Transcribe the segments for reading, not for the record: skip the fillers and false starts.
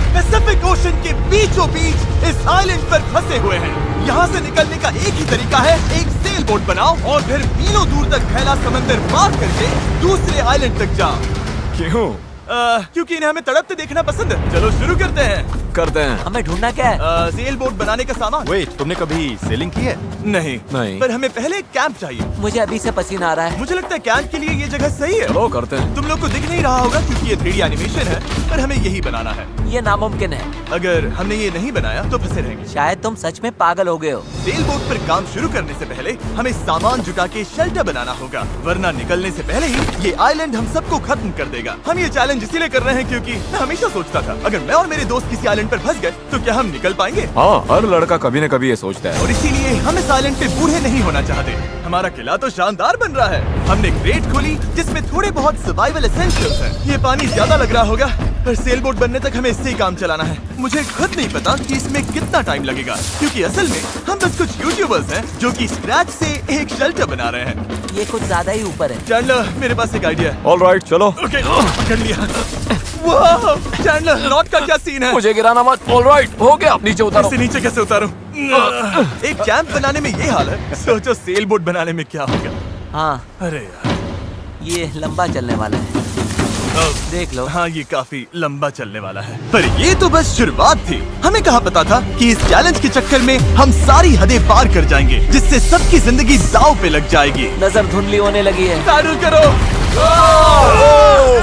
हम Pacific ocean के बीचों बीच इस आइलैंड पर फंसे हुए हैं। यहाँ से निकलने का एक ही तरीका है, एक सेल बोट बनाओ और फिर मीलों दूर तक फैला समंदर पार करके दूसरे आइलैंड तक जाओ। क्यों? क्योंकि इन्हें हमें तड़पते देखना पसंद है। चलो शुरू करते हैं। हमें ढूंढना क्या है? सेल बोट बनाने का सामान। वेट, तुमने कभी सेलिंग की है? नहीं, पर हमें पहले एक कैंप चाहिए। मुझे अभी से पसीना आ रहा है। मुझे लगता है कैंप के लिए ये जगह सही है। चलो करते हैं। तुम लोग को दिख नहीं रहा होगा क्योंकि ये 3D एनिमेशन है, पर हमें यही बनाना है। ये नामुमकिन है। अगर हमने ये नहीं बनाया तो फंसे रहेंगे। शायद तुम सच में पागल हो गए हो। सेल बोट पर काम शुरू करने से पहले हमें सामान जुटा के शेल्टर बनाना होगा, वरना निकलने से पहले ही ये आइलैंड हम सबको खत्म कर देगा। हम ये चैलेंज इसीलिए कर रहे हैं क्योंकि मैं हमेशा सोचता था अगर मैं और मेरे दोस्त किसी आइलैंड पर फंस गए तो क्या हम निकल पाएंगे? हाँ, हर लड़का कभी न कभी ये सोचता है। और इसीलिए हम इस आइलैंड पे बूढ़े नहीं होना चाहते। हमारा किला तो शानदार बन रहा है। हमने क्रेट खोली जिसमें थोड़े बहुत सर्वाइवल एसेंशियल्स हैं। ये पानी ज्यादा लग रहा होगा, पर सेल बोट बनने तक हमें इससे ही काम चलाना है। मुझे खुद नहीं पता कि इसमें कितना टाइम लगेगा, क्योंकि असल में हम बस कुछ यूट्यूबर्स हैं जो कि स्क्रैच से एक शेल्टर बना रहे हैं। ये कुछ ज्यादा ही ऊपर है। चैंडलर, मेरे पास एक आइडिया है। ऑलराइट, चलो। ओके, पकड़ लिया। वाह, चैंडलर, नॉट का क्या सीन है? मुझे गिराना मत। ऑलराइट, हो गया, नीचे उतारो। इसे नीचे कैसे उतारूं? एक कैंप बनाने में ये हाल है, सोचो सेल बोट बनाने में क्या होगा। हाँ, अरे यार, ये लंबा चलने वाला है। देख लो। हाँ, ये काफी लंबा चलने वाला है, पर ये तो बस शुरुआत थी। हमें कहाँ पता था कि इस चैलेंज के चक्कर में हम सारी हदें पार कर जाएंगे, जिससे सबकी जिंदगी दांव पे लग जाएगी। नजर धुंधली होने लगी है। तारुल करो।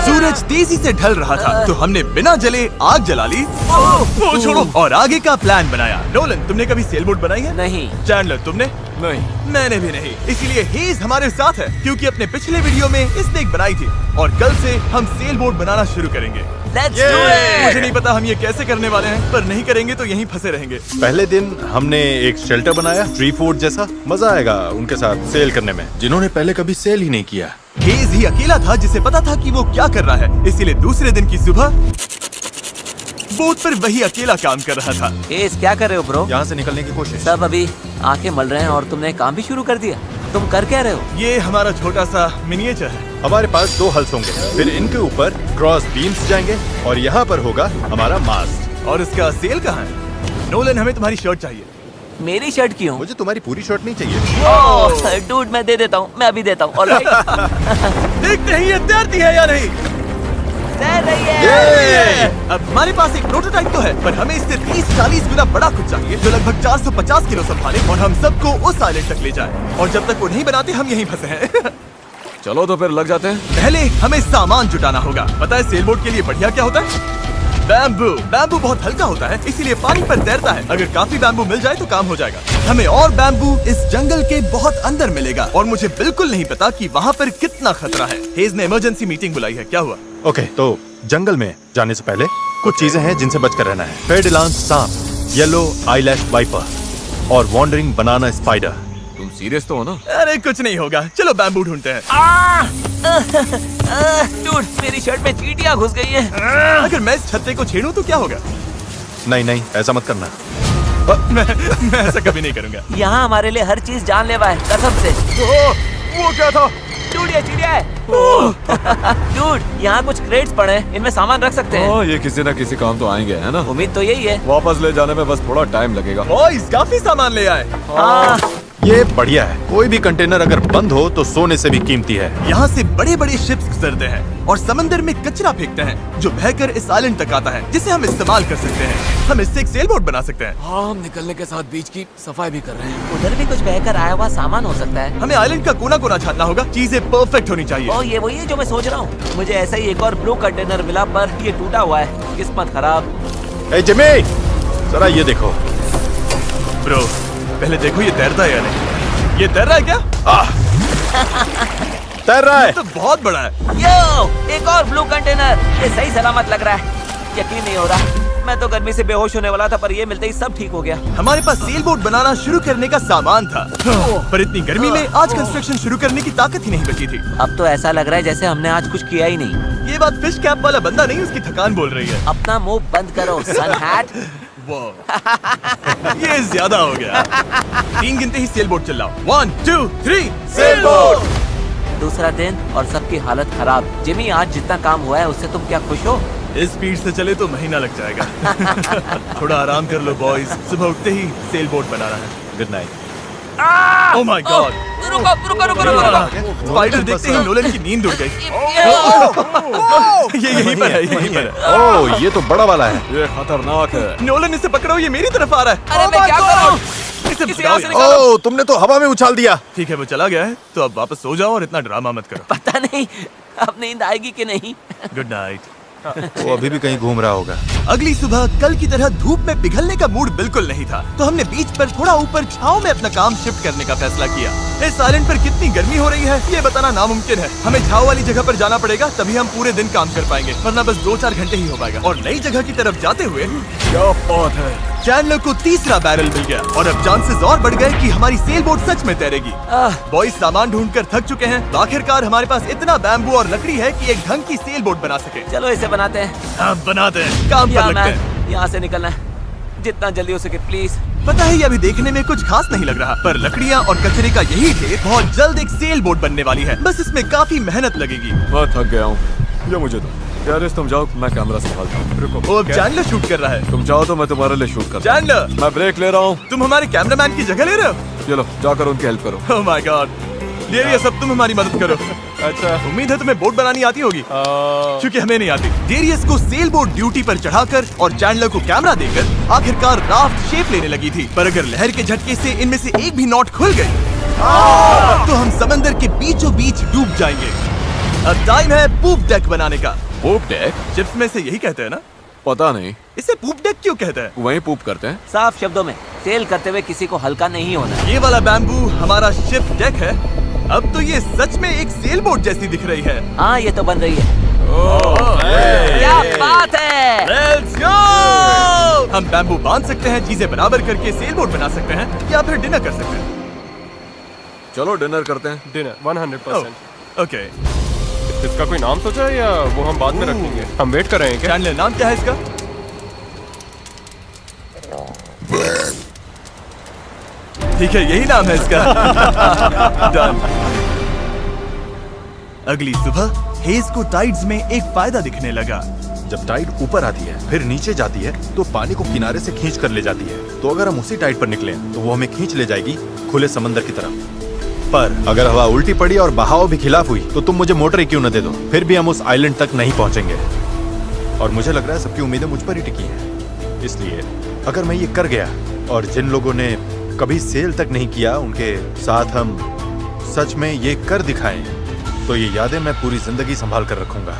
सूरज तेजी से ढल रहा था, तो हमने बिना जले आग जला ली। वो छोड़ो, और आगे का प्लान बनाया। नोलन, तुमने कभी सेल बोट बनाई है? नहीं। चैंडलर, तुमने? नहीं। मैंने भी नहीं। इसीलिए हेज हमारे साथ है, क्योंकि अपने पिछले वीडियो में इसने एक बनाई थी, और कल से हम सेल बोट बनाना शुरू करेंगे। Let's do it! मुझे नहीं पता हम ये कैसे करने वाले हैं, पर नहीं करेंगे तो यहीं फंसे रहेंगे। पहले दिन हमने एक शेल्टर बनाया, ट्री फोर्ट जैसा। मजा आएगा उनके साथ सेल करने में, जिन्होंने पहले कभी सेल ही नहीं किया। हेज ही अकेला था जिसे पता था कि वो क्या कर रहा है, इसीलिए दूसरे दिन की सुबह बोट पर वही अकेला काम कर रहा था। हेज, क्या कर रहे हो ब्रो? यहाँ से निकलने की कोशिश। सब अभी आंखें मल रहे हैं और तुमने काम भी शुरू कर दिया। तुम कर क्या रहे हो? ये हमारा छोटा सा मिनिएचर है। हमारे पास 2 हल्स होंगे, फिर इनके ऊपर क्रॉस बीम्स जाएंगे और यहाँ पर होगा हमारा मास्ट। और इसका सेल कहाँ है? नोलन, हमें तुम्हारी शर्ट चाहिए। मेरी शर्ट क्यों? मुझे तुम्हारी पूरी शर्ट नहीं चाहिए। डूड, मैं दे देता हूँ, मैं अभी देता हूँ। ऑलराइट। देखते हैं ये तैरती है या नहीं। तैर रही है। अब हमारे पास एक प्रोटोटाइप तो है, पर हमें इससे 30-40 गुना बड़ा कुछ चाहिए, जो लगभग 450 किलो संभाले और हम सबको उस आइलैंड तक ले जाए। और जब तक वो नहीं बनाते हम यहीं फंसे हैं। चलो तो फिर लग जाते हैं। पहले हमें सामान जुटाना होगा। पता है सेल बोट के लिए बढ़िया क्या होता है? बैम्बू। बैम्बू बहुत हल्का होता है, इसीलिए पानी पर तैरता है। अगर काफी बैम्बू मिल जाए तो काम हो जाएगा। हमें और बैम्बू इस जंगल के बहुत अंदर मिलेगा, और मुझे बिल्कुल नहीं पता कि वहाँ पर कितना खतरा है। हेज ने इमरजेंसी मीटिंग बुलाई है, क्या हुआ? ओके, तो जंगल में जाने से पहले कुछ चीजें हैं जिनसे बचकर रहना है। फेडिलांस सांप, येलो आईलैश वाइपर और वॉन्डरिंग बनाना स्पाइडर। तुम सीरियस तो हो ना? अरे कुछ नहीं होगा, चलो बैम्बू ढूंढते हैं। डूड, मेरी शर्ट में चींटियां घुस गई हैं। अगर मैं इस छत्ते को छेड़ूं तो क्या होगा? नहीं नहीं, ऐसा मत करना। मैं ऐसा कभी नहीं करूंगा। यहाँ हमारे लिए हर चीज जानलेवा है, कसम से। वो क्या था? डूड, ये चिड़िया है। डूड, यहाँ कुछ क्रेट्स पड़े हैं, इनमें सामान रख सकते हैं। ये किसी न किसी काम तो आएंगे, है ना? उम्मीद तो यही है। वापस ले जाने में बस थोड़ा टाइम लगेगा। बॉयज, काफी सामान ले आए। हाँ। ये बढ़िया है। कोई भी कंटेनर अगर बंद हो तो सोने से भी कीमती है। यहाँ से बड़े बड़े शिप्स गुजरते हैं और समंदर में कचरा फेंकते हैं, जो बहकर इस आइलैंड तक आता है, जिसे हम इस्तेमाल कर सकते हैं। हम इससे एक सेल बोट बना सकते हैं। हाँ, हम निकलने के साथ बीच की सफाई भी कर रहे हैं। उधर भी कुछ बहकर आया हुआ सामान हो सकता है। हमें आइलैंड का कोना कोना छानना होगा, चीजें परफेक्ट होनी चाहिए। ओ, ये वही है जो मैं सोच रहा हूँ। मुझे ऐसा ही एक और ब्लू कंटेनर मिला, पर ये टूटा हुआ है। किस्मत खराब। ए जिमी, जरा ये देखो। ब्रो, पहले देखो ये तैरता है या नहीं। ये तैर रहा है क्या? तैर रहा है। तो बहुत बड़ा है। यो, एक और ब्लू कंटेनर। ये सही सलामत लग रहा है। यकीन नहीं हो रहा। मैं तो गर्मी से बेहोश होने वाला था, पर ये मिलते ही सब ठीक हो गया। हमारे पास सेल बोट बनाना शुरू करने का सामान था, पर इतनी गर्मी में आज कंस्ट्रक्शन शुरू करने की ताकत ही नहीं बची थी। अब तो ऐसा लग रहा है जैसे हमने आज कुछ किया ही नहीं। ये बात फिश कैप वाला बंदा नहीं, उसकी थकान बोल रही है। अपना मुंह बंद करो, सन हैट। ये ज्यादा हो गया। 3 गिनते ही सेल बोट चलाओ। 1 2 3 सेल बोट। दूसरा दिन और सबकी हालत खराब। जिमी, आज जितना काम हुआ है उससे तुम क्या खुश हो? इस स्पीड से चले तो महीना लग जाएगा। थोड़ा आराम कर लो बॉयज, सुबह उठते ही सेल बोट बनाना है। Good night. Oh my God, रुको रुको रुको रुको। स्पाइडर देखते ही नोलन की नींद उड़ गई। ये यहीं पर है, यहीं पर है। ओह, ये तो बड़ा वाला है। ये खतरनाक है। नोलन इसे पकड़ो, ये मेरी तरफ आ रहा है। अरे मैं क्या करूं? इसे किसी भगाओ यहाँ से यार। निकालो। ओह, तुमने तो हवा में उछाल दिया। ठीक है, वो चला गया है, तो अब वापस सो जाओ और इतना ड्रामा मत करो। पता नहीं अब नींद आएगी कि नहीं। Good night. वो अभी भी कहीं घूम रहा होगा। अगली सुबह कल की तरह धूप में पिघलने का मूड बिल्कुल नहीं था, तो हमने बीच पर थोड़ा ऊपर छांव में अपना काम शिफ्ट करने का फैसला किया। इस आइलैंड पर कितनी गर्मी हो रही है ये बताना नामुमकिन है। हमें छांव वाली जगह पर जाना पड़ेगा, तभी हम पूरे दिन काम कर पाएंगे, वरना बस 2-4 घंटे ही हो पाएगा। और नई जगह की तरफ जाते हुए क्या बात है। चैंडलर को तीसरा बैरल मिल गया और अब चांसेस और बढ़ गए कि हमारी सेल बोट सच में तैरेगी। बॉयज सामान ढूंढकर थक चुके हैं, तो आखिरकार हमारे पास इतना बैम्बू और लकड़ी है कि एक ढंग की सेल बोट बना सके। चलो इसे बनाते हैं। हम बनाते हैं, काम पर लगते हैं। यहाँ से निकलना है जितना जल्दी हो सके प्लीज। पता है ये अभी देखने में कुछ खास नहीं लग रहा, पर लकड़ियाँ और कचरे का यही ढेर बहुत जल्द एक सेल बोट बनने वाली है। बस इसमें काफी मेहनत लगेगी। बहुत थक गया हूँ, ये मुझे दो। यारिस तुम जाओ, मैं कैमरा संभालता हूँ। रुको, वो अब चैंडलर शूट कर रहा है। तुम चाहो तो मैं तुम्हारे लिए शूट करता हूँ। चैंडलर, मैं ब्रेक ले रहा हूँ। तुम हमारे कैमरामैन की जगह ले रहे हो? चलो जाकर उनकी हेल्प करो। ओह माय गॉड, डेरियस अब तुम हमारी मदद करो। अच्छा। उम्मीद है तुम्हें बोट बनानी आती होगी, क्योंकि हमें नहीं आती। डेरियस को सेल बोट ड्यूटी पर चढ़ाकर और चैंडलर को कैमरा देकर आखिरकार राफ्ट शेप लेने लगी थी, पर अगर लहर के झटके से इनमें से एक भी नॉट खुल गई तो हम समंदर के बीचों बीच डूब जाएंगे। अब टाइम है पूप डेक बनाने का। पूप डेक? चिप्स में से यही कहते हैं ना? पता नहीं, इसे पूप डेक क्यों कहते हैं? वहीं पूप करते हैं। साफ शब्दों में सेल करते हुए किसी को हल्का नहीं होना। ये वाला बैम्बू हमारा शिप डेक है। अब तो ये सच में एक सेल बोट जैसी दिख रही है। हाँ ये तो बन रही है। क्या बात है। Let's go! हम बैम्बू बांध सकते हैं, चीजें बराबर करके सेल बोट बना सकते हैं, या फिर डिनर कर सकते हैं। चलो डिनर करते हैं। डिनर 100%। ओके, इसका कोई नाम सोचा है या वो हम बाद में रखेंगे? हम वेट कर रहे हैं क्या? चैंडलर नाम क्या है इसका? ठीक है, यही नाम है इसका। Done. अगली सुबह हेज को टाइड्स में एक फायदा दिखने लगा। जब टाइड ऊपर आती है फिर नीचे जाती है तो पानी को किनारे से खींच कर ले जाती है। तो अगर हम उसी टाइड पर निकले तो वो हमें खींच ले जाएगी खुले समंदर की तरफ। पर अगर हवा उल्टी पड़ी और बहाव भी खिलाफ हुई तो तुम मुझे मोटर ही क्यों न दे दो, फिर भी हम उस आइलैंड तक नहीं पहुंचेंगे। और मुझे लग रहा है सबकी उम्मीदें मुझ पर ही टिकी हैं। इसलिए अगर मैं ये कर गया और जिन लोगों ने कभी सेल तक नहीं किया उनके साथ हम सच में ये कर दिखाएं, तो ये यादें मैं पूरी जिंदगी संभाल कर रखूंगा।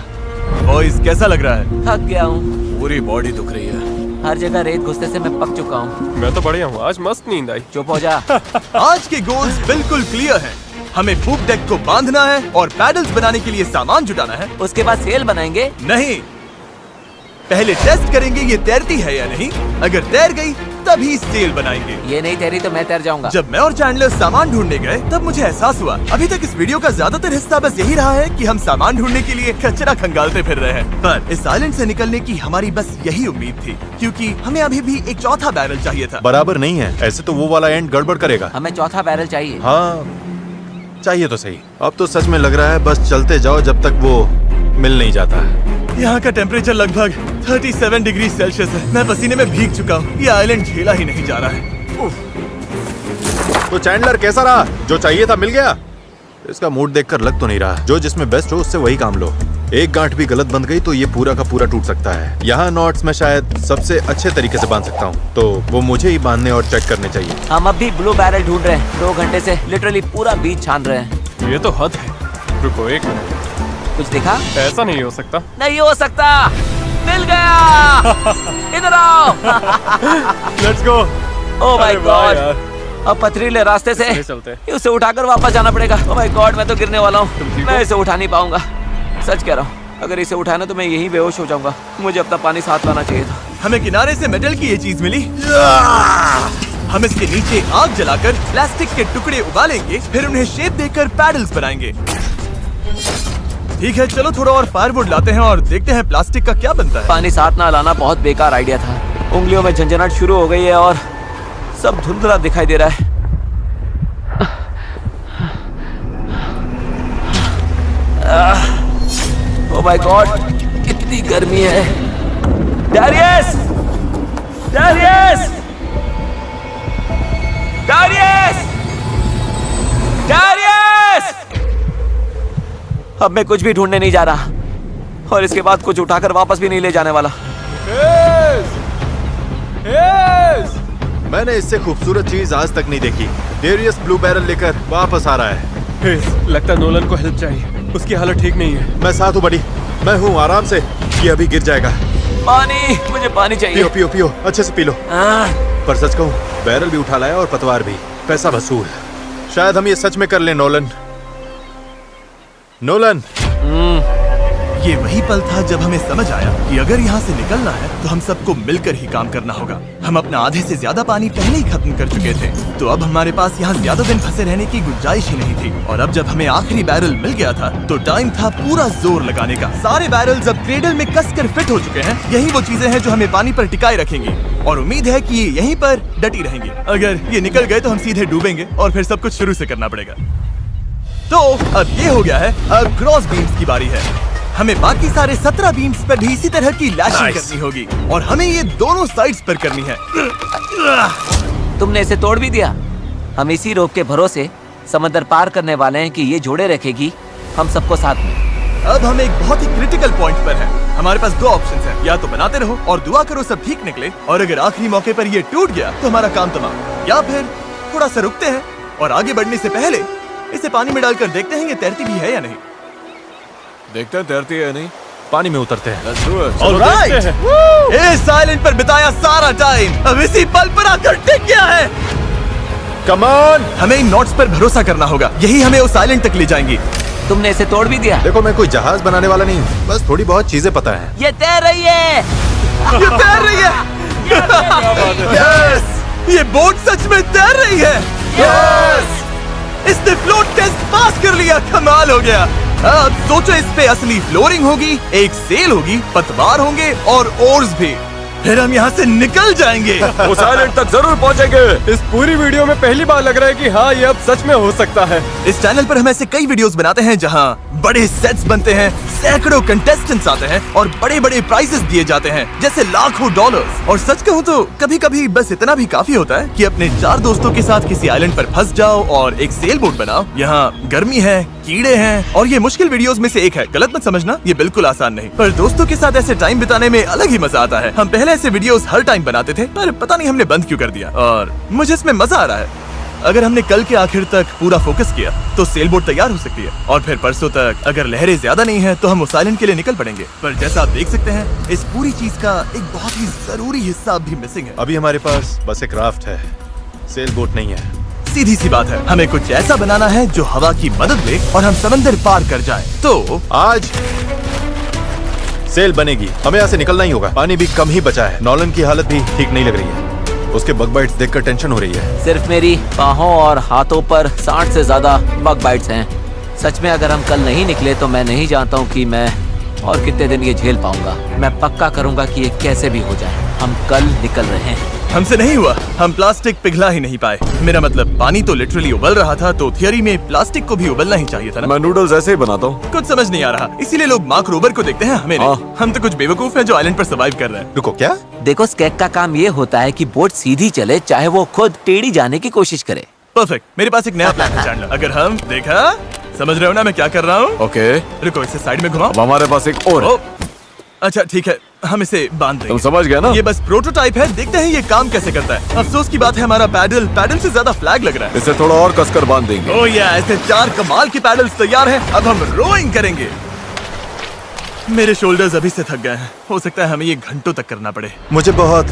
बॉयज कैसा लग रहा है? थक गया हूँ, पूरी बॉडी दुख रही है। हर जगह रेत घुसने से मैं पक चुका हूँ। मैं तो बढ़िया हूँ, आज मस्त नींद आई। चुप हो जा। आज के गोल्स बिल्कुल क्लियर हैं। हमें पूप डेक को बांधना है और पैडल्स बनाने के लिए सामान जुटाना है। उसके बाद सेल बनाएंगे। नहीं, पहले टेस्ट करेंगे ये तैरती है या नहीं। अगर तैर गई तभी सेल बनाएंगे। ये नहीं तैरी तो मैं तैर जाऊंगा। जब मैं और चैंडलर सामान ढूंढने गए तब मुझे एहसास हुआ अभी तक इस वीडियो का ज्यादातर हिस्सा बस यही रहा है कि हम सामान ढूंढने के लिए कचरा खंगालते फिर रहे हैं। पर इस आइलैंड से निकलने की हमारी बस यही उम्मीद थी, क्योंकि हमें अभी भी एक चौथा बैरल चाहिए था। बराबर नहीं है, ऐसे तो वो वाला एंड गड़बड़ करेगा। हमें चौथा बैरल चाहिए। हाँ चाहिए तो सही। अब तो सच में लग रहा है बस चलते जाओ जब तक वो मिल नहीं जाता। यहाँ का टेम्परेचर लगभग 37 डिग्री सेल्सियस है। मैं पसीने में भीग चुका हूँ। ये आइलैंड झेला ही नहीं जा रहा है। तो चैंडलर कैसा रहा? जो चाहिए था मिल गया? इसका मूड देखकर लग तो नहीं रहा। जो जिसमें बेस्ट हो उससे वही काम लो। एक गांठ भी गलत बंध गई तो ये पूरा का पूरा टूट सकता है। यहाँ नॉट्स मैं शायद सबसे अच्छे तरीके से बांध सकता हूँ, तो वो मुझे ही बांधने और चेक करने चाहिए। हम अब भी ब्लू बैरल ढूंढ रहे हैं। 2 घंटे से लिटरली पूरा बीच छान रहे हैं। ये तो हद है। रुको एक मिनट, कुछ दिखा? ऐसा नहीं हो सकता। नहीं हो सकता। मिल गया। इधर आओ। Let's go. ओह माय अरे वाह गॉड। यार। अब पथरीले रास्ते से चले चलते हैं। उसे उठाकर वापस जाना पड़ेगा। ओह माय गॉड, मैं तो गिरने वाला तुम हूँ। ठीक मैं हो? इसे उठा नहीं पाऊंगा। सच कह रहा हूँ, अगर इसे उठाना तो मैं यहीं बेहोश हो जाऊंगा। मुझे अपना पानी साथ लाना चाहिए था। हमें किनारे से मेटल की ये चीज मिली। हम इसके नीचे आग जलाकर प्लास्टिक के टुकड़े उबालेंगे, फिर उन्हें शेप देकर पैडल्स बनाएंगे। ठीक है, चलो थोड़ा और फायरवुड लाते हैं और देखते हैं प्लास्टिक का क्या बनता है। पानी साथ ना लाना बहुत बेकार आइडिया था। उंगलियों में झंझनाहट शुरू हो गई है और सब धुंधला दिखाई दे रहा है। ओह माय गॉड, कितनी कितनी गर्मी है। डैरियस! डैरियस! डैरियस! डैरियस! अब मैं कुछ भी ढूंढने नहीं जा रहा और इसके बाद कुछ उठाकर वापस भी नहीं ले जाने वाला। मैंने इससे खूबसूरत चीज आज तक नहीं देखी। डेरियस ब्लू बैरल लेकर वापस आ रहा है। लगता है नोलन को हेल्प चाहिए, उसकी हालत ठीक नहीं है। मैं साथ हूँ बड़ी, मैं हूँ, आराम से। ये अभी गिर जाएगा। पानी, मुझे पानी चाहिए। पियो पियो पियो, अच्छे से पी लो। पर सच कहूँ, बैरल भी उठा लाया और पतवार भी, पैसा वसूल। शायद हम ये सच में कर लें नोलन। नोलन, ये वही पल था जब हमें समझ आया कि अगर यहाँ से निकलना है तो हम सबको मिलकर ही काम करना होगा। हम अपना आधे से ज्यादा पानी पहले ही खत्म कर चुके थे, तो अब हमारे पास यहाँ ज्यादा दिन फंसे रहने की गुंजाइश ही नहीं थी। और अब जब हमें आखिरी बैरल मिल गया था तो टाइम था पूरा जोर लगाने का। सारे बैरल्स अब क्रेडल में कसकर फिट हो चुके हैं। यही वो चीजें हैं जो हमें पानी पर टिकाए रखेंगी और उम्मीद है कि ये यहीं पर डटी रहेंगी। अगर ये निकल गए तो हम सीधे डूबेंगे और फिर सब कुछ शुरू से करना पड़ेगा। तो अब ये हो गया है, अब क्रॉस बीम्स की बारी है। हमें बाकी सारे 17 बीम्स पर भी इसी तरह की लैशिंग करनी होगी और हमें ये दोनों साइड्स पर करनी है। तुमने इसे तोड़ भी दिया। हम इसी रोप के भरोसे समंदर पार करने वाले हैं कि ये जोड़े रखेगी हम सबको साथ में। अब हम एक बहुत ही क्रिटिकल पॉइंट पर हैं। हमारे पास दो ऑप्शंस हैं, या तो बनाते रहो और दुआ करो सब ठीक निकले, और अगर आखिरी मौके पर ये टूट गया तो हमारा काम तमाम, या फिर थोड़ा सा रुकते हैं और आगे बढ़ने से पहले इसे पानी में डालकर देखते हैं ये तैरती भी है या नहीं। देखते हैं तैरती है या नहीं। पानी में उतरते हैं। Let's do it। ऑलराइट, इस आइलैंड पर बिताया सारा टाइम अब इसी पल पर आकर टिक गया है। कम ऑन, हमें इन नोट्स पर भरोसा करना होगा, यही हमें उस आइलैंड तक ले जाएंगी। तुमने इसे तोड़ भी दिया। देखो मैं कोई जहाज बनाने वाला नहीं हूँ, बस थोड़ी बहुत चीजें पता है। ये तैर रही है। ये तैर रही है। यस, ये बोट सच में तैर रही है। यस, इसने फ्लोट टेस्ट पास कर लिया। कमाल हो गया। अब सोचो, इस पे असली फ्लोरिंग होगी, एक सेल होगी, पतवार होंगे और ओर्स भी। फिर हम यहाँ से निकल जाएंगे। उस आइलैंड तक जरूर पहुंचेंगे। इस पूरी वीडियो में पहली बार लग रहा है कि हाँ, ये अब सच में हो सकता है। इस चैनल पर हम ऐसे कई वीडियोस बनाते हैं जहाँ बड़े सेट्स बनते हैं, सैकड़ों कंटेस्टेंट्स आते हैं और बड़े बड़े प्राइजेस दिए जाते हैं, जैसे लाखों डॉलर्स। और सच कहूँ तो कभी कभी बस इतना भी काफी होता है कि अपने 4 दोस्तों के साथ किसी आइलैंड पर फंस जाओ और एक सेल बोट बनाओ। यहाँ गर्मी है, कीड़े हैं और ये मुश्किल वीडियोस में से एक है। गलत मत समझना, ये बिल्कुल आसान नहीं, पर दोस्तों के साथ ऐसे टाइम बिताने में अलग ही मजा आता है। हम पहले ऐसे वीडियोस हर टाइम बनाते थे, पर पता नहीं हमने बंद क्यों कर दिया, और मुझे इसमें मजा आ रहा है। अगर हमने कल के आखिर तक पूरा फोकस किया तो सेल बोट तैयार हो सकती है, और फिर परसों तक अगर लहरें ज्यादा नहीं है तो हम उस आइलैंड के लिए निकल पड़ेंगे। पर जैसा आप देख सकते हैं, इस पूरी चीज का एक बहुत ही जरूरी हिस्सा भी मिसिंग है। अभी हमारे पास बस एक राफ्ट है, सेल बोट नहीं है। सीधी सी बात है, हमें कुछ ऐसा बनाना है जो हवा की मदद ले और हम समंदर पार कर जाएं। तो आज सेल बनेगी, हमें यहाँ से निकलना ही होगा। पानी भी कम ही बचा है। नॉलन की हालत भी ठीक नहीं लग रही है, उसके बग बाइट्स देखकर टेंशन हो रही है। सिर्फ मेरी बाहों और हाथों पर 60 से ज्यादा बग बाइट्स हैं। सच में अगर हम कल नहीं निकले तो मैं नहीं जानता हूँ कि मैं और कितने दिन ये झेल पाऊंगा। मैं पक्का करूंगा कि ये कैसे भी हो जाए। हम कल निकल रहे हैं। हमसे नहीं हुआ, हम प्लास्टिक पिघला ही नहीं पाए। मेरा मतलब पानी तो लिटरली उबल रहा था, तो थियरी में प्लास्टिक को भी उबलना ही चाहिए था ना। मैं नूडल्स ऐसे ही बनाता हूँ। कुछ समझ नहीं आ रहा, इसीलिए लोग मार्क रोबर को देखते हैं, हमें नहीं। हम तो कुछ बेवकूफ हैं जो आइलैंड पर सर्वाइव कर रहे हैं। रुको, क्या? देखो, स्केक का काम ये होता है कि बोट सीधी चले, चाहे वो खुद टेढ़ी जाने की कोशिश करे। परफेक्ट, मेरे पास एक नया प्लान है चैंडलर। अगर हम देखा, समझ रहे हो ना मैं क्या कर रहा हूँ? ओके, रुको, इसे साइड में घुमाओ। अब हमारे पास एक और है। ओ, अच्छा ठीक है, हम इसे बांध देंगे। तुम समझ गए ना? ये बस प्रोटोटाइप है, देखते हैं ये काम कैसे करता है। अफसोस की बात है, हमारा पैडल से ज्यादा फ्लैग लग रहा है। इसे थोड़ा और कसकर बांध देंगे। ओह या, ऐसे 4 कमाल के पैडल्स तैयार हैं। अब हम रोइंग करेंगे। मेरे शोल्डर्स अभी से थक गए हैं, हो सकता है हमें ये घंटों तक करना पड़े। मुझे बहुत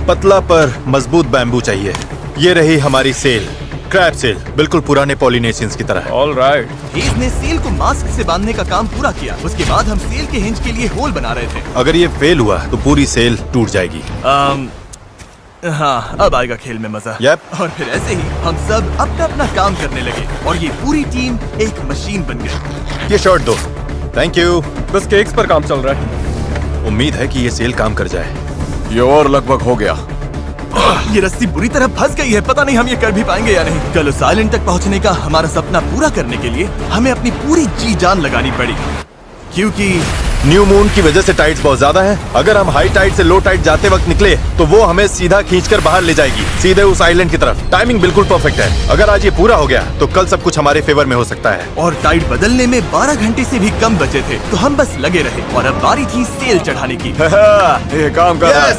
पतला पर मजबूत बैम्बू चाहिए। ये रही हमारी सेल, क्रैब सेल, बिल्कुल पुराने पॉलिनेशियंस की तरह। ऑलराइट। हेज ने सेल को मास्क से बांधने का काम पूरा किया। उसके बाद हम सेल के हिंज के लिए होल बना रहे थे। अगर ये फेल हुआ तो पूरी सेल टूट जाएगी। हाँ, अब आएगा खेल में मजा। Yep. और फिर ऐसे ही हम सब अपना अपना काम करने लगे और ये पूरी टीम एक मशीन बन गई। ये शॉट दो, थैंक यू। बस केक्स पर काम चल रहा है। उम्मीद है कि ये सेल काम कर जाए। ये और लगभग हो गया। ये रस्सी बुरी तरह फंस गई है, पता नहीं हम ये कर भी पाएंगे या नहीं। कल उस आइलैंड तक पहुंचने का हमारा सपना पूरा करने के लिए हमें अपनी पूरी जी जान लगानी पड़ी, क्योंकि न्यू मून की वजह से टाइड्स बहुत ज्यादा हैं। अगर हम हाई टाइड से लो टाइड जाते वक्त निकले तो वो हमें सीधा खींचकर बाहर ले जाएगी, सीधे उस आइलैंड की तरफ। टाइमिंग बिल्कुल परफेक्ट है। अगर आज ये पूरा हो गया तो कल सब कुछ हमारे फेवर में हो सकता है। और टाइड बदलने में 12 घंटे से भी कम बचे थे, तो हम बस लगे रहे और अब बारी थी सेल चढ़ाने की। ये काम कर रहा है।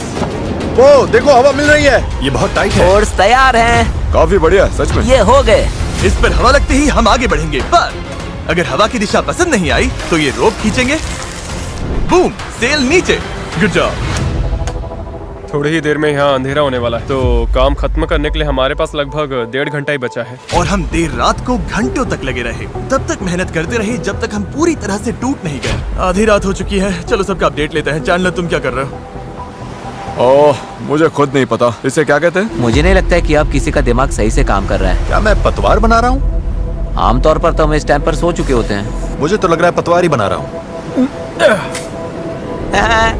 वो देखो, हवा मिल रही है। ये बहुत टाइट है। फोर्स तैयार हैं। काफी बढ़िया, सच में। ये हो गए। इस पर हवा लगते ही हम आगे बढ़ेंगे, पर अगर हवा की दिशा पसंद नहीं आई तो ये रोप खींचेंगे। बूम, सेल नीचे। Good job. थोड़ी ही देर में यहाँ अंधेरा होने वाला है, तो काम खत्म करने के लिए हमारे पास लगभग 1.5 घंटा ही बचा है। और हम देर रात को घंटों तक लगे रहे, तब तक मेहनत करते रहे जब तक हम पूरी तरह से टूट नहीं गए। आधी रात हो चुकी है, चलो सबका अपडेट लेते हैं। चैंडलर, तुम क्या कर रहे हो? ओह, मुझे खुद नहीं पता इसे क्या कहते हैं। मुझे नहीं लगता है कि अब किसी का दिमाग सही से काम कर रहा है। क्या मैं पतवार बना रहा हूँ? आमतौर पर तो हम इस टाइम पर सो चुके होते हैं। मुझे तो लग रहा है पतवार ही बना रहा हूँ।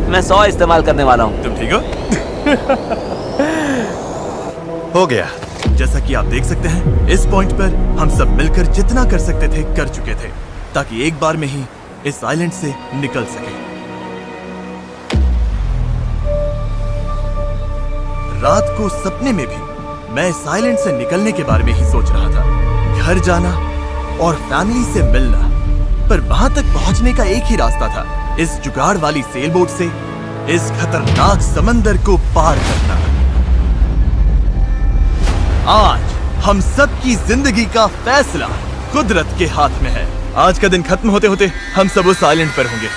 मैं 100 इस्तेमाल करने वाला हूँ। तुम ठीक हो? हो गया। जैसा कि आप देख सकते हैं, इस पॉइंट पर हम सब मिलकर जितना कर सकते थे कर चुके थे, ताकि एक बार में ही इस आइलैंड से निकल सके। रात को सपने में भी मैं इस आइलैंड से निकलने के बारे में ही सोच रहा था। घर जाना और फैमिली से मिलना, पर वहां तक पहुंचने का एक ही रास्ता था, इस जुगाड़ वाली सेल बोट से इस खतरनाक समंदर को पार करना। आज हम सब की जिंदगी का फैसला कुदरत के हाथ में है। आज का दिन खत्म होते होते हम सब उस आइलैंड पर होंगे,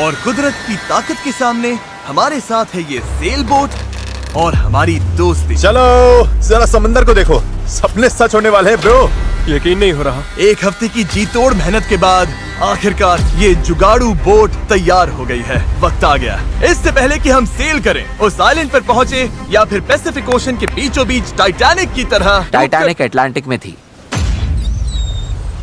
और कुदरत की ताकत के सामने हमारे साथ है ये सेल बोट और हमारी दोस्ती। चलो जरा समंदर को देखो, सपने सच होने वाले हैं ब्रो। यकीन नहीं हो रहा। एक हफ्ते की जी तोड़ मेहनत के बाद आखिरकार ये जुगाड़ू बोट तैयार हो गई है। वक्त आ गया, इससे पहले कि हम सेल करें, उस आइलैंड पर पहुंचे या फिर पैसिफिक ओशन के बीचों बीच टाइटैनिक की तरह। टाइटैनिक अटलांटिक में थी।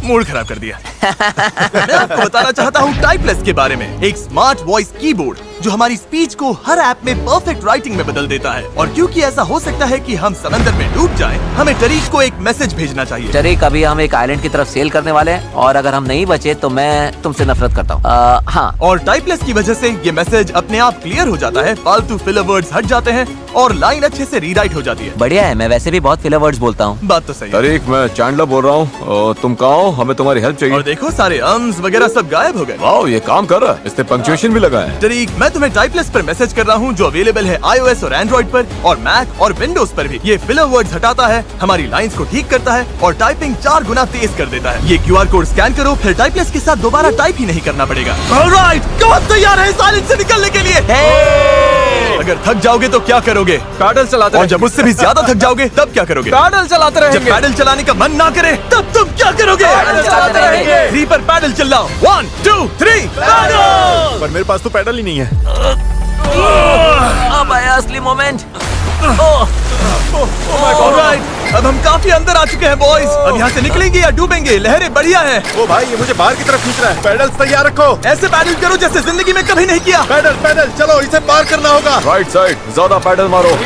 मूड खराब कर दिया। मैं आपको बताना चाहता हूँ टाइपलेस के बारे में, एक स्मार्ट वॉइस कीबोर्ड जो हमारी स्पीच को हर ऐप में परफेक्ट राइटिंग में बदल देता है। और क्योंकि ऐसा हो सकता है कि हम समंदर में डूब जाएं, हमें टरीक को एक मैसेज भेजना चाहिए। टरीक, अभी हम एक आइलैंड की तरफ सेल करने वाले हैं, और अगर हम नहीं बचे तो मैं तुमसे नफरत करता हूँ। हाँ। और टाइपलेस की वजह से ये मैसेज अपने आप क्लियर हो जाता है, फालतू फिलर वर्ड्स हट जाते हैं और लाइन अच्छे से रीराइट हो जाती है। बढ़िया है, मैं वैसे भी बहुत फिलर वर्ड्स बोलता हूँ। बात तो सही है। तरीक, मैं चैंडलर बोल रहा हूँ। तुम कहाँ हो? हमें तुम्हारी हेल्प चाहिए। और देखो, सारे अम्स वगैरह सब गायब हो गए। वाओ, ये काम कर रहा है। इसने पंक्चुएशन भी लगा है। टरीक, मैं तुम्हें टाइपलेस पर मैसेज कर रहा हूँ जो अवेलेबल है iOS और एंड्रॉइड पर, और मैक और विंडोज पर भी। ये फिलर वर्ड्स हटाता है, हमारी लाइंस को ठीक करता है और टाइपिंग 4 गुना तेज कर देता है। ये QR कोड स्कैन करो, फिर टाइपलेस के साथ दोबारा टाइप ही नहीं करना पड़ेगा। ऑलराइट, कब तैयार है इस आइलैंड से निकलने के लिए? अगर थक जाओगे तो क्या करोगे? पैडल चलाते और जब उससे भी ज्यादा थक जाओगे तब क्या करोगे? पैडल चलाते जब रहेंगे। पैडल चलाने का मन ना करे तब तुम क्या करोगे? पैडल चलाते रहेंगे। 3 पर पैडल चिल्लाओ। 1 2 3 पैडल। पर मेरे पास तो पैडल ही नहीं है। अब आया असली मोमेंट। ऑलराइट, अब हम काफी अंदर आ चुके हैं बॉयज। अब यहाँ से निकलेंगे या डूबेंगे? लहरें बढ़िया हैं। ओ भाई, ये मुझे बाहर की तरफ खींच रहा है। पैडल तैयार रखो। ऐसे पैडल करो जैसे जिंदगी में कभी नहीं किया। पैडल पैडल, चलो इसे पार करना होगा। राइट साइड, ज्यादा पैडल मारो।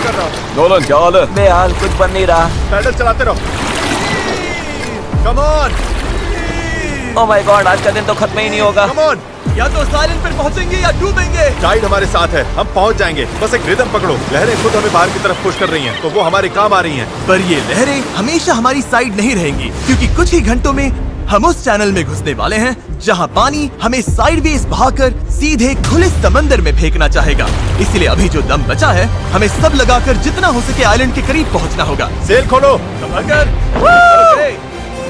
नोलन, क्या हाल है? बेहाल, कुछ बन नहीं रहा। पैडल चलाते रहो। Come on, oh my God, आज का दिन तो खत्म ही नहीं होगा। Come on. या तो साइलेंट पर पहुंचेंगे या डूबेंगे। टाइड हमारे साथ है, हम पहुंच जाएंगे। बस एक रिदम पकड़ो। लहरें खुद हमें बाहर की तरफ पुश कर रही हैं, तो वो हमारे काम आ रही हैं। पर ये लहरें हमेशा हमारी साइड नहीं रहेंगी, क्योंकि कुछ ही घंटों में हम उस चैनल में घुसने वाले हैं जहां पानी हमें साइडवेज बहाकर सीधे खुले समंदर में फेंकना चाहेगा। इसलिए अभी जो दम बचा है, हमें सब लगाकर जितना हो सके आइलैंड के करीब पहुंचना होगा। सेल खोलो।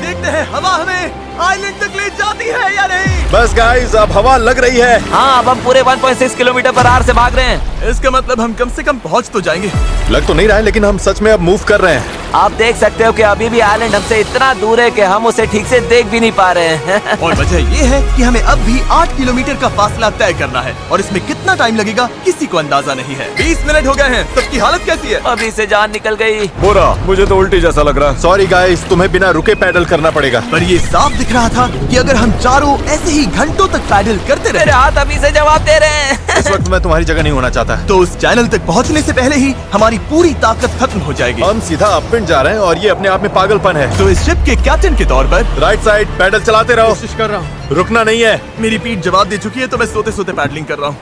देखते हैं हवा हमें आइलैंड तक ले जाती है या नहीं। बस गाइस, अब हवा लग रही है। हाँ, अब हम पूरे 1.6 किलोमीटर पर आवर से भाग रहे हैं। इसका मतलब हम कम से कम पहुंच तो जाएंगे। लग तो नहीं रहा है, लेकिन हम सच में अब मूव कर रहे हैं। आप देख सकते हो कि अभी भी आइलैंड हमसे इतना दूर है कि हम उसे ठीक से देख भी नहीं पा रहे हैं। और वजह ये है कि हमें अब भी 8 किलोमीटर का फासला तय करना है, और इसमें कितना टाइम लगेगा किसी को अंदाजा नहीं है। 20 मिनट हो गए हैं। सबकी हालत कैसी है? अभी से जान निकल गई। बुरा, मुझे तो उल्टी जैसा लग रहा है। सॉरी गाइस, तुम्हें बिना रुके पैडल करना पड़ेगा। पर ये साफ दिख रहा था कि अगर हम चारों ऐसे ही घंटों तक पैडल करते मेरे रहे हाथ अभी से जवाब दे रहे हैं। इस वक्त मैं तुम्हारी जगह नहीं होना चाहता। तो उस चैनल तक पहुंचने से पहले ही हमारी पूरी ताकत खत्म हो जाएगी। हम सीधा अप एक्सीडेंट जा रहे हैं और ये अपने आप में पागलपन है। तो इस शिप के कैप्टन के तौर पर राइट साइड पैडल चलाते रहो, कोशिश कर रहा हूँ। रुकना नहीं है। मेरी पीठ जवाब दे चुकी है, तो मैं सोते सोते पैडलिंग कर रहा हूँ।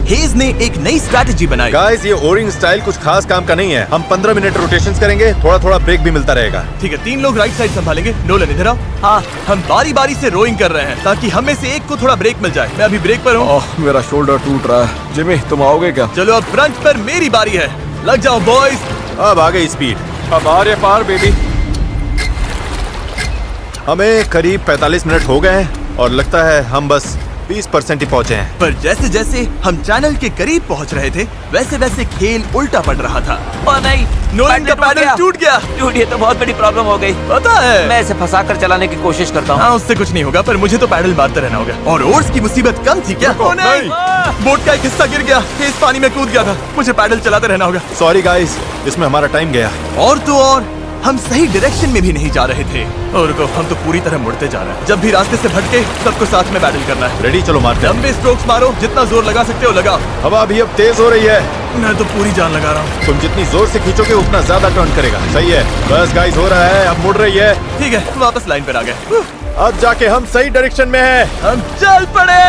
हेज ने एक नई स्ट्रैटेजी बनाई। गाइस, ये ओरिंग स्टाइल कुछ खास काम का नहीं है। हम 15 मिनट रोटेशंस करेंगे, थोड़ा थोड़ा ब्रेक भी मिलता रहेगा। ठीक है, 3 लोग राइट साइड संभालेंगे। नोलन इधर आओ। हाँ। हम बारी बारी से रोइंग कर रहे हैं ताकि हम में से एक को थोड़ा ब्रेक मिल जाए। मैं अभी ब्रेक पर हूँ। मेरा शोल्डर टूट रहा है। जिमी, तुम आओगे क्या? चलो अब फ्रंट पर मेरी बारी है। लग जाओ बॉयज। अब आ गई स्पीड। अब आ रहे पार बेबी। हमें करीब 45 मिनट हो गए हैं और लगता है हम बस 20% ही पहुंचे हैं। पर जैसे जैसे हम चैनल के करीब पहुंच रहे थे, वैसे वैसे खेल उल्टा पड़ रहा था। ओ नहीं, नोलन का पैडल टूट गया। टूट, ये तो बहुत बड़ी प्रॉब्लम हो गई। पता है, मैं इसे फंसाकर चलाने की कोशिश करता हूँ। हाँ, उससे कुछ नहीं होगा, पर मुझे तो पैडल मारते रहना होगा। और ओर्स की मुसीबत कम थी क्या? ओ नहीं, बोट का एक हिस्सा गिर गया। इस पानी में कूद गया था। मुझे पैडल चलाते रहना होगा। सॉरी गाइस, इसमें हमारा टाइम गया। और तो और हम सही डायरेक्शन में भी नहीं जा रहे थे। और रुको, हम तो पूरी तरह मुड़ते जा रहे हैं। जब भी रास्ते से भटके, सबको साथ में बैटल करना है। रेडी, चलो मारते हैं। लंबे स्ट्रोक्स मारो, जितना जोर लगा सकते हो लगाओ। हवा भी अब तेज हो रही है। मैं तो पूरी जान लगा रहा हूँ। तुम जितनी जोर से खींचोगे उतना ज्यादा टर्न करेगा। सही है, बस गाइस हो रहा है, अब मुड़ रही है। ठीक है, वापस लाइन पर आ गए। अब जाके हम सही डायरेक्शन में हैं। हम चल पड़े।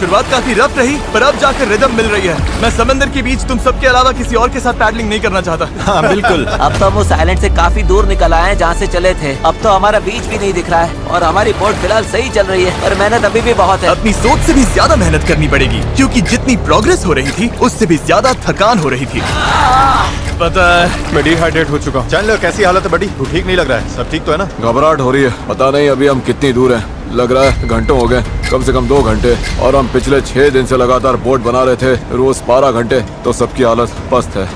शुरुआत काफी रफ रही, पर अब जाकर रिदम मिल रही है। मैं समंदर के बीच तुम सबके अलावा किसी और के साथ पैडलिंग नहीं करना चाहता। हाँ बिल्कुल। अब तो हम उस आइलैंड से काफी दूर निकल आए हैं जहाँ से चले थे। अब तो हमारा बीच भी नहीं दिख रहा है और हमारी बोट फिलहाल सही चल रही है, पर मेहनत अभी भी बहुत है। अपनी सोच से भी ज्यादा मेहनत करनी पड़ेगी, क्योंकि जितनी प्रोग्रेस हो रही थी उससे भी ज्यादा थकान हो रही थी। पता है, मैं डिहाइड्रेट हो चुका हूँ। चैंडलर, कैसी हालत है बड़ी? तू ठीक नहीं लग रहा है। सब ठीक तो है ना? घबराहट हो रही है। पता नहीं अभी हम कितनी दूर हैं। लग रहा है घंटों हो गए, कम से कम 2 घंटे। और हम पिछले 6 दिन से लगातार बोट बना रहे थे, रोज 12 घंटे। तो सबकी हालत पस्त है।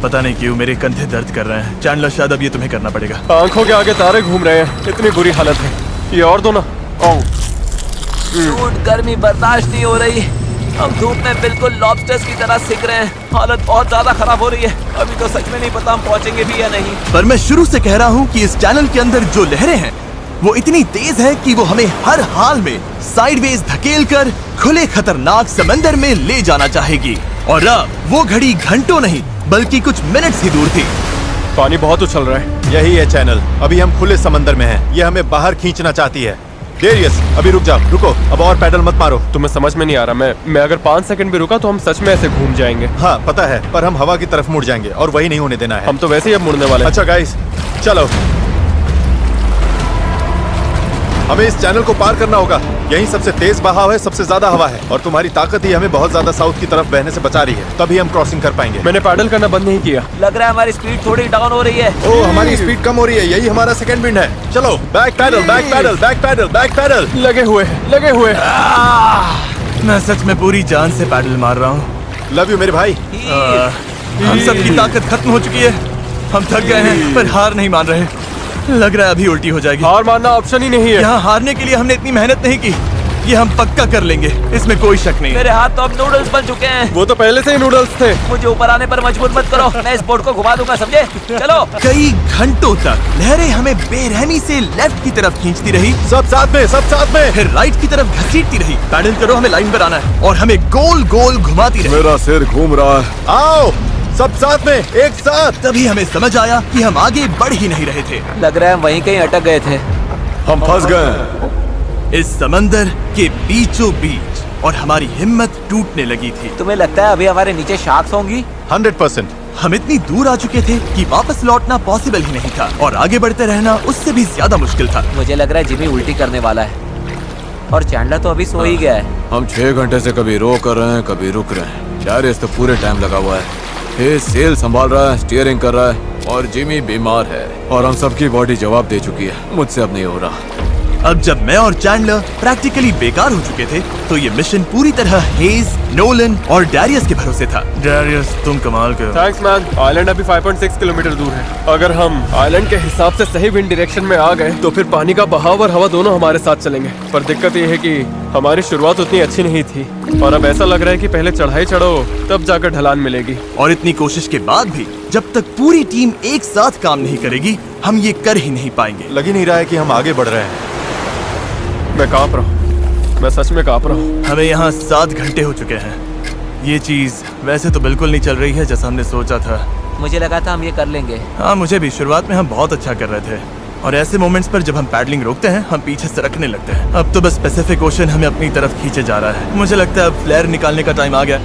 पता नहीं क्यों मेरे कंधे दर्द कर रहे हैं। चैंडलर, शायद अब ये तुम्हें करना पड़ेगा। आंखों के आगे तारे घूम रहे हैं, इतनी बुरी हालत है। ये और दो ना। शूट, गर्मी बर्दाश्त नहीं हो रही। हम धूप में बिल्कुल लॉबस्टर्स की तरह सिक रहे हैं। हालत बहुत ज्यादा खराब हो रही है। अभी तो सच में नहीं पता हम पहुंचेंगे भी या नहीं। पर मैं शुरू से कह रहा हूँ कि इस चैनल के अंदर जो लहरें हैं वो इतनी तेज है कि वो हमें हर हाल में साइडवेज धकेल कर खुले खतरनाक समंदर में ले जाना चाहेगी। और अब वो घड़ी घंटों नहीं बल्कि कुछ मिनट्स ही दूर थी। पानी बहुत उछल रहा है। यही है चैनल। अभी हम खुले समंदर में हैं। ये हमें बाहर खींचना चाहती है। डेरियस, अभी रुक जाओ। रुको, अब और पैडल मत मारो। तुम्हें समझ में नहीं आ रहा। मैं अगर 5 सेकंड भी रुका तो हम सच में ऐसे घूम जाएंगे। हाँ पता है, पर हम हवा की तरफ मुड़ जाएंगे और वही नहीं होने देना है। हम तो वैसे ही अब मुड़ने वाले हैं। अच्छा गाइस, चलो। हमें इस चैनल को पार करना होगा। यही सबसे तेज बहाव है, सबसे ज्यादा हवा है और तुम्हारी ताकत ही हमें बहुत ज्यादा साउथ की तरफ बहने से बचा रही है। तभी हम क्रॉसिंग कर पाएंगे। मैंने पैडल करना बंद नहीं किया। लग रहा है हमारी स्पीड थोड़ी डाउन हो रही है। ओ, हमारी स्पीड कम हो रही है। यही हमारा सेकंड विंड है। चलो, back pedal, back pedal, back pedal, back pedal. लगे हुए। मैं सच में पूरी जान से पैडल मार रहा हूँ। लव यू मेरे भाई। हम सबकी ताकत खत्म हो चुकी है। हम थक गए हैं, पर हार नहीं मान रहे। लग रहा है अभी उल्टी हो जाएगी। हार मानना ऑप्शन ही नहीं है। यहाँ हारने के लिए हमने इतनी मेहनत नहीं की। ये हम पक्का कर लेंगे, इसमें कोई शक नहीं। मेरे हाथ तो अब नूडल्स बन चुके हैं। वो तो पहले से ही नूडल्स थे। मुझे ऊपर आने पर मजबूर मत करो, मैं इस बोट को घुमा दूंगा, समझे? चलो। कई घंटों तक लहरें हमें बेरहमी से लेफ्ट की तरफ खींचती रही, सब साथ में, सब साथ में। फिर राइट की तरफ घसीटती रही। पैडल करो, हमें लाइन पर आना है और हमें गोल गोल घुमाती रही। मेरा सिर घूम रहा है। आओ सब साथ में, एक साथ। तभी हमें समझ आया कि हम आगे बढ़ ही नहीं रहे थे। लग रहा है हम वहीं कहीं अटक गए थे। हम फंस गए इस समंदर के बीचों बीच और हमारी हिम्मत टूटने लगी थी। तुम्हें लगता है अभी हमारे नीचे शार्क्स होंगी? 100%। हम इतनी दूर आ चुके थे कि वापस लौटना पॉसिबल ही नहीं था और आगे बढ़ते रहना उससे भी ज्यादा मुश्किल था। मुझे लग रहा है जिमी उल्टी करने वाला है और चैंडलर तो अभी सो ही गया है। हम 6 घंटे से कभी रो कर रहे हैं, कभी रुक रहे हैं। डायरियस तो पूरे टाइम लगा हुआ है। हे सेल संभाल रहा है, स्टीयरिंग कर रहा है और जिमी बीमार है और हम सबकी बॉडी जवाब दे चुकी है। मुझसे अब नहीं हो रहा। अब जब मैं और चैंडलर प्रैक्टिकली बेकार हो चुके थे, तो ये मिशन पूरी तरह हेज, नोलन और डैरियस के भरोसे था। डैरियस, तुम कमाल के हो। Thanks man. आइलैंड अभी 5.6 किलोमीटर दूर है। अगर हम आइलैंड के हिसाब से सही विंड डायरेक्शन में आ गए तो फिर पानी का बहाव और हवा दोनों हमारे साथ चलेंगे। पर दिक्कत ये है कि हमारी शुरुआत उतनी अच्छी नहीं थी और अब ऐसा लग रहा है कि पहले चढ़ाई चढ़ो तब जाकर ढलान मिलेगी। और इतनी कोशिश के बाद भी जब तक पूरी टीम एक साथ काम नहीं करेगी, हम ये कर ही नहीं पाएंगे। लग ही नहीं रहा है कि हम आगे बढ़ रहे हैं। मैं कांप रहा हूँ, मैं सच में कांप रहा हूँ। हमें यहाँ 7 घंटे हो चुके हैं। ये चीज वैसे तो बिल्कुल नहीं चल रही है जैसा हमने सोचा था। मुझे लगा था हम ये कर लेंगे। हाँ मुझे भी, शुरुआत में हम बहुत अच्छा कर रहे थे और ऐसे मोमेंट्स पर जब हम पैडलिंग रोकते हैं हम पीछे सरकने लगते हैं। अब तो बस पैसिफिक ओशन हमें अपनी तरफ खींचे जा रहा है। मुझे लगता है अब फ्लेयर निकालने का टाइम आ गया।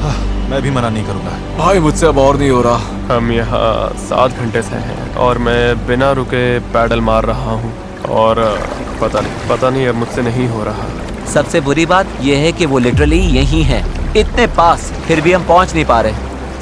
मैं भी मना नहीं करूंगा। भाई मुझसे अब और नहीं हो रहा। हम यहाँ 7 घंटे से हैं और मैं बिना रुके पैडल मार रहा हूँ और पता नहीं अब मुझसे नहीं हो रहा। सबसे बुरी बात यह है कि वो लिटरली यहीं है, इतने पास, फिर भी हम पहुंच नहीं पा रहे।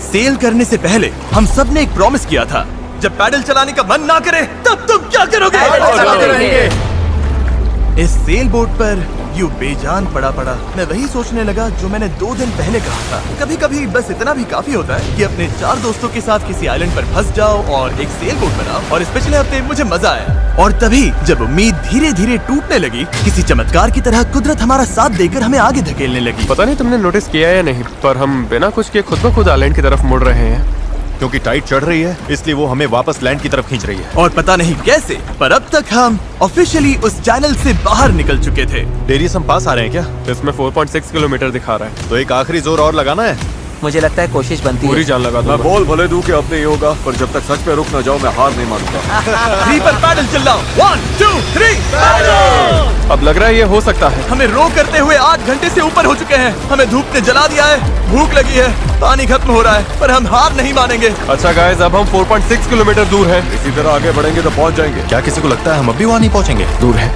सेल करने से पहले हम सब ने एक प्रॉमिस किया था, जब पैडल चलाने का मन ना करे तब तुम क्या करोगे? पैडल चलाते रहेंगे। इस सेल बोट पर यूं बेजान पड़ा मैं वही सोचने लगा जो मैंने 2 दिन पहले कहा था। कभी कभी बस इतना भी काफी होता है कि अपने 4 दोस्तों के साथ किसी आइलैंड पर फंस जाओ और एक सेल बोट बनाओ। और इस पिछले हफ्ते मुझे मजा आया। और तभी जब उम्मीद धीरे धीरे टूटने लगी, किसी चमत्कार की तरह कुदरत हमारा साथ देकर हमें आगे धकेलने लगी। पता नहीं तुमने नोटिस किया या नहीं, पर हम बिना कुछ किए खुद ब खुद आइलैंड की तरफ मुड़ रहे हैं। क्योंकि टाइड चढ़ रही है इसलिए वो हमें वापस लैंड की तरफ खींच रही है। और पता नहीं कैसे, पर अब तक हम ऑफिशियली उस चैनल से बाहर निकल चुके थे। डेरियस हम पास आ रहे हैं क्या? इसमें 4.6 किलोमीटर दिखा रहा है। तो एक आखिरी जोर और लगाना है। मुझे लगता है कोशिश बनती पूरी है। जान लगा मैं दूंगा। बोल भले दूं कि अब नहीं होगा, पर जब तक सच पे रुक ना जाओ मैं हार नहीं मानूंगा। 3 पर पैडल चिल्लाओ। 1 2 3 पैडल। अब लग रहा है ये हो सकता है। हमें रो करते हुए 8 घंटे से ऊपर हो चुके हैं। हमें धूप ने जला दिया है, भूख लगी है, पानी खत्म हो रहा है, पर हम हार नहीं मानेंगे। अच्छा गाइस, अब हम 4.6 किलोमीटर दूर हैं। इसी तरह आगे बढ़ेंगे तो पहुंच जाएंगे। क्या किसी को लगता है हम अभी वहाँ नहीं पहुँचेंगे? दूर है।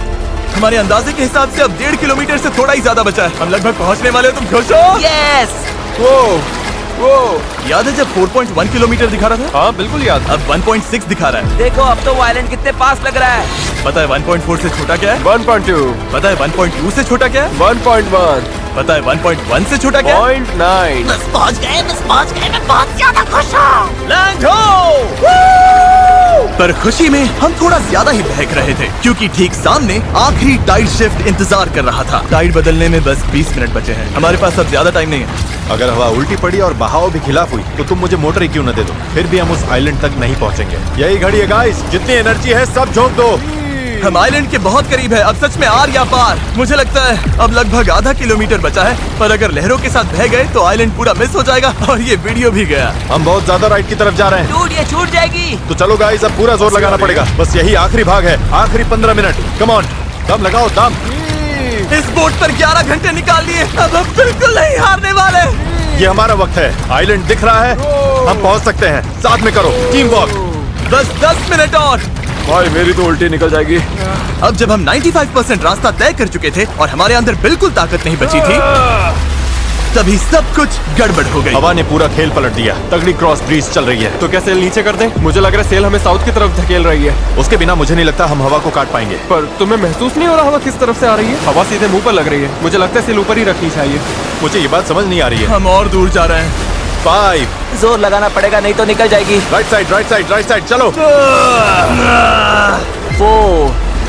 हमारे अंदाजे के हिसाब से अब 1.5 किलोमीटर से थोड़ा ही ज्यादा बचा है। हम लगभग पहुंचने वाले हो। तुम खुश हो? यस। वो याद है जब 4.1 किलोमीटर दिखा रहा था? हाँ बिल्कुल याद। अब 1.6 दिखा रहा है। देखो अब तो वो आइलैंड कितने पास लग रहा है। पता है 1.4 से छोटा क्या है? 1.2, पता है 1.2 से छोटा क्या है? 1.1, पता है 1.1 से छोटा क्या है? 0.9। बस पहुंच गए, मैं बहुत ज्यादा खुश हूँ। लैंड हो! पर खुशी में हम थोड़ा ज्यादा ही बहक रहे थे, क्योंकि ठीक सामने आखिरी टाइड शिफ्ट इंतजार कर रहा था। टाइड बदलने में बस 20 मिनट बचे हैं। हमारे पास अब ज्यादा टाइम नहीं है। अगर हवा उल्टी पड़ी और बहाव भी खिलाफ हुई तो तुम मुझे मोटर ही क्यों न दे दो, फिर भी हम उस आइलैंड तक नहीं पहुंचेंगे। यही घड़ी है गाइस, जितनी एनर्जी है सब झोंक दो। हम आइलैंड के बहुत करीब है। अब सच में आर या पार। मुझे लगता है अब लगभग आधा किलोमीटर बचा है, पर अगर लहरों के साथ बह गए तो आइलैंड पूरा मिस हो जाएगा और ये वीडियो भी गया। हम बहुत ज्यादा राइट की तरफ जा रहे हैं। डूड ये छूट जाएगी। तो चलो गाइस, अब पूरा जोर लगाना पड़ेगा। बस यही आखिरी भाग है, आखिरी 15 मिनट। कम ऑन, दम लगाओ, दम। इस बोट पर 11 घंटे निकाल लिए। अब हम बिल्कुल नहीं हारने वाले। ये हमारा वक्त है। आइलैंड दिख रहा है, हम पहुंच सकते हैं। साथ में करो, टीम वर्क। बस 10 मिनट और। भाई मेरी तो उल्टी निकल जाएगी। अब जब हम 95% रास्ता तय कर चुके थे और हमारे अंदर बिल्कुल ताकत नहीं बची थी, तभी सब कुछ गड़बड़ हो गई। हवा ने पूरा खेल पलट दिया। तगड़ी क्रॉस ब्रीज चल रही है। तो क्या सेल नीचे कर दें? मुझे लग रहा है सेल हमें साउथ की तरफ धकेल रही है। उसके बिना मुझे नहीं लगता हम हवा को काट पाएंगे। पर तुम्हें महसूस नहीं हो रहा हवा किस तरफ से आ रही है? हवा सीधे मुंह पर लग रही है। मुझे लगता है सेल ऊपर ही रखनी चाहिए। मुझे ये बात समझ नहीं आ रही है। हम और दूर जा रहे हैं। 5 जोर लगाना पड़ेगा नहीं तो निकल जाएगी। Right side, right side, right side, चलो। वो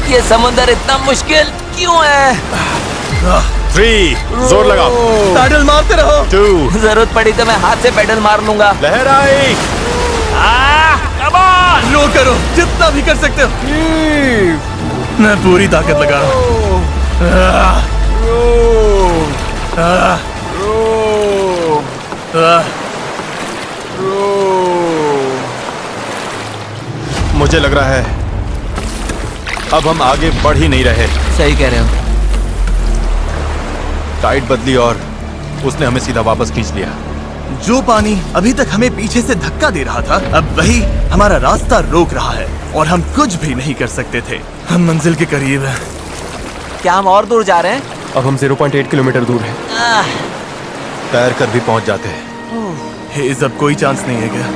ये समुंदर इतना मुश्किल क्यों है? 3 जोर लगाओ। पैडल मारते रहो। 2 जरूरत पड़ी तो मैं हाथ से पेडल मार लूंगा। लहर आई। रो करो जितना भी कर सकते हो। मैं पूरी ताकत लगा रहा हूँ। मुझे लग रहा है अब हम आगे बढ़ ही नहीं रहे। सही कह रहे हो। टाइड बदली और उसने हमें सीधा वापस खींच लिया। जो पानी अभी तक हमें पीछे से धक्का दे रहा था, अब वही हमारा रास्ता रोक रहा है और हम कुछ भी नहीं कर सकते थे। हम मंजिल के करीब हैं। क्या हम और दूर जा रहे हैं? अब हम 0.8 किलोमीटर दूर हैं। तैर कर भी पहुंच जाते हैं। हेज, अब कोई चांस नहीं है क्या?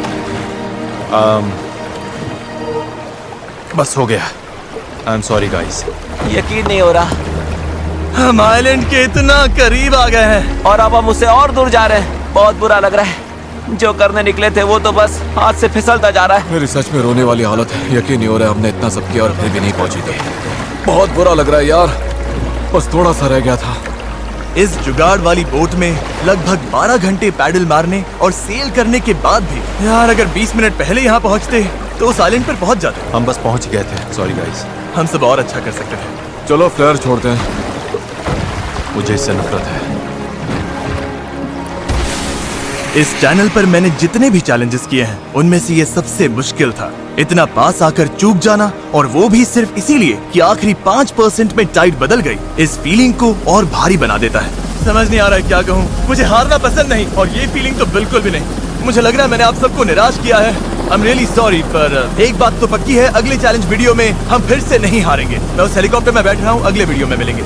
बस हो गया। I am sorry guys. यकीन नहीं हो रहा। हम आइलैंड के इतना करीब आ गए हैं और अब हम उससे और दूर जा रहे हैं। बहुत बुरा लग रहा है। जो करने निकले थे वो तो बस हाथ से फिसलता जा रहा है। मेरी सच में रोने वाली हालत है। यकीन नहीं हो रहा है हमने इतना सब किया और फिर भी नहीं पहुंची थी। बहुत बुरा लग रहा है यार। बस थोड़ा सा रह गया था। इस जुगाड़ वाली बोट में लगभग 12 घंटे पैडल मारने और सेल करने के बाद भी यार, अगर 20 मिनट पहले यहाँ पहुँचते तो उस आइलैंड पर पहुँच जाते। हम बस पहुंच गए थे। Sorry guys. हम सब और अच्छा कर सकते थे। चलो फ्लेयर छोड़ते हैं। मुझे इससे नफरत है। इस चैनल पर मैंने जितने भी चैलेंजेस किए हैं उनमें से ये सबसे मुश्किल था। इतना पास आकर चूक जाना, और वो भी सिर्फ इसीलिए कि आखिरी 5% में टाइट बदल गई, इस फीलिंग को और भारी बना देता है। समझ नहीं आ रहा है क्या कहूँ। मुझे हारना पसंद नहीं, और ये फीलिंग तो बिल्कुल भी नहीं। मुझे लग रहा है मैंने आप सबको निराश किया है। I'm really sorry, पर एक बात तो पक्की है, अगले चैलेंज वीडियो में हम फिर से नहीं हारेंगे। मैं उस हेलीकॉप्टर में बैठ रहा हूँ, अगले वीडियो में मिलेंगे।